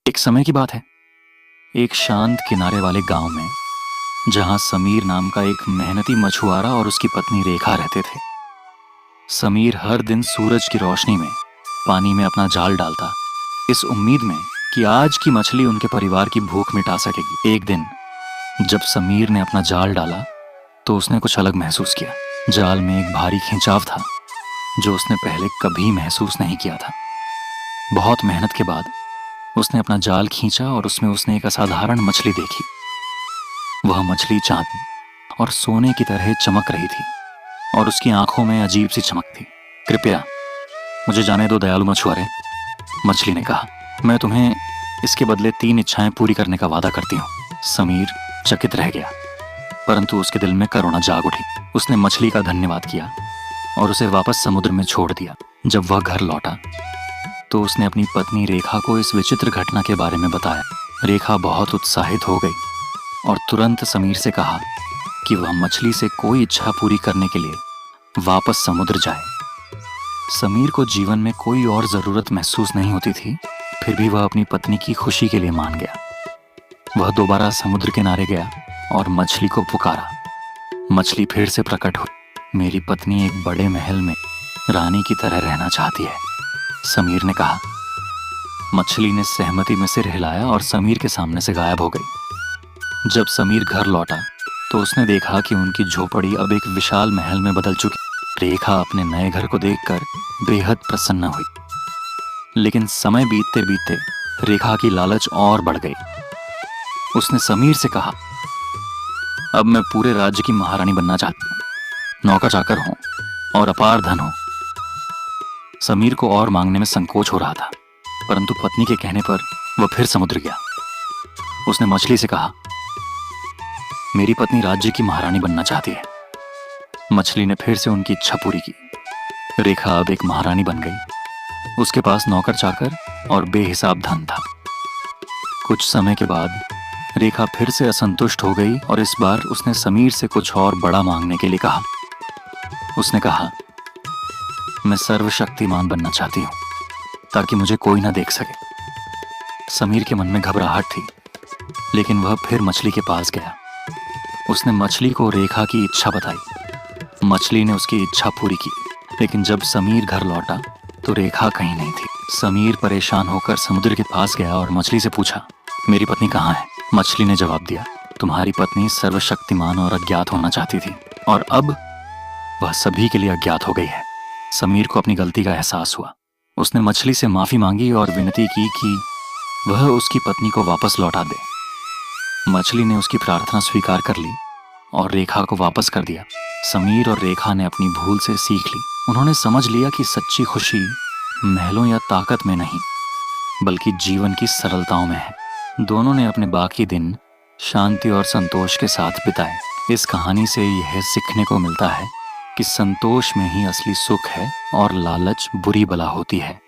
एक समय की बात है, एक शांत किनारे वाले गांव में, जहां समीर नाम का एक मेहनती मछुआरा और उसकी पत्नी रेखा रहते थे। समीर हर दिन सूरज की रोशनी में पानी में अपना जाल डालता, इस उम्मीद में कि आज की मछली उनके परिवार की भूख मिटा सकेगी। एक दिन जब समीर ने अपना जाल डाला तो उसने कुछ अलग महसूस किया। जाल में एक भारी खिंचाव था जो उसने पहले कभी महसूस नहीं किया था। बहुत मेहनत के बाद उसने अपना जाल खींचा और उसमें उसने एक असाधारण मछली देखी। वह मछली चांदी और सोने की तरह चमक रही थी और उसकी आंखों में अजीब सी चमक थी। कृपया मुझे जाने दो दयालु मछुआरे, मछली ने कहा। मैं तुम्हें इसके बदले 3 इच्छाएं पूरी करने का वादा करती हूँ। समीर चकित रह गया, परंतु उसके दिल में करुणा जाग उठी। उसने मछली का धन्यवाद किया और उसे वापस समुद्र में छोड़ दिया। जब वह घर लौटा तो उसने अपनी पत्नी रेखा को इस विचित्र घटना के बारे में बताया। रेखा बहुत उत्साहित हो गई और तुरंत समीर से कहा कि वह मछली से कोई इच्छा पूरी करने के लिए वापस समुद्र जाए। समीर को जीवन में कोई और जरूरत महसूस नहीं होती थी, फिर भी वह अपनी पत्नी की खुशी के लिए मान गया। वह दोबारा समुद्र किनारे गया और मछली को पुकारा। मछली फिर से प्रकट हुई। मेरी पत्नी एक बड़े महल में रानी की तरह रहना चाहती है, समीर ने कहा। मछली ने सहमति में सिर हिलाया और समीर के सामने से गायब हो गई। जब समीर घर लौटा तो उसने देखा कि उनकी झोपड़ी अब एक विशाल महल में बदल चुकी। रेखा अपने नए घर को देखकर बेहद प्रसन्न हुई, लेकिन समय बीतते बीतते रेखा की लालच और बढ़ गई। उसने समीर से कहा, अब मैं पूरे राज्य की महारानी बनना चाहती हूँ, नौकर चाकर हूं और अपार धन हो। समीर को और मांगने में संकोच हो रहा था, परंतु पत्नी के कहने पर वह फिर समुद्र गया। उसने मछली से कहा, मेरी पत्नी राज्य की महारानी बनना चाहती है। मछली ने फिर से उनकी इच्छा पूरी की। रेखा अब एक महारानी बन गई। उसके पास नौकर चाकर और बेहिसाब धन था। कुछ समय के बाद रेखा फिर से असंतुष्ट हो गई और इस बार उसने समीर से कुछ और बड़ा मांगने के लिए कहा। उसने कहा, मैं सर्वशक्तिमान बनना चाहती हूँ ताकि मुझे कोई ना देख सके। समीर के मन में घबराहट थी, लेकिन वह फिर मछली के पास गया। उसने मछली को रेखा की इच्छा बताई। मछली ने उसकी इच्छा पूरी की, लेकिन जब समीर घर लौटा तो रेखा कहीं नहीं थी। समीर परेशान होकर समुद्र के पास गया और मछली से पूछा, मेरी पत्नी कहाँ है? मछली ने जवाब दिया, तुम्हारी पत्नी सर्वशक्तिमान और अज्ञात होना चाहती थी और अब वह सभी के लिए अज्ञात हो गई है। समीर को अपनी गलती का एहसास हुआ। उसने मछली से माफी मांगी और विनती की कि वह उसकी पत्नी को वापस लौटा दे। मछली ने उसकी प्रार्थना स्वीकार कर ली और रेखा को वापस कर दिया। समीर और रेखा ने अपनी भूल से सीख ली। उन्होंने समझ लिया कि सच्ची खुशी महलों या ताकत में नहीं, बल्कि जीवन की सरलताओं में है। दोनों ने अपने बाकी दिन शांति और संतोष के साथ बिताए। इस कहानी से यह सीखने को मिलता है कि संतोष में ही असली सुख है और लालच बुरी बला होती है।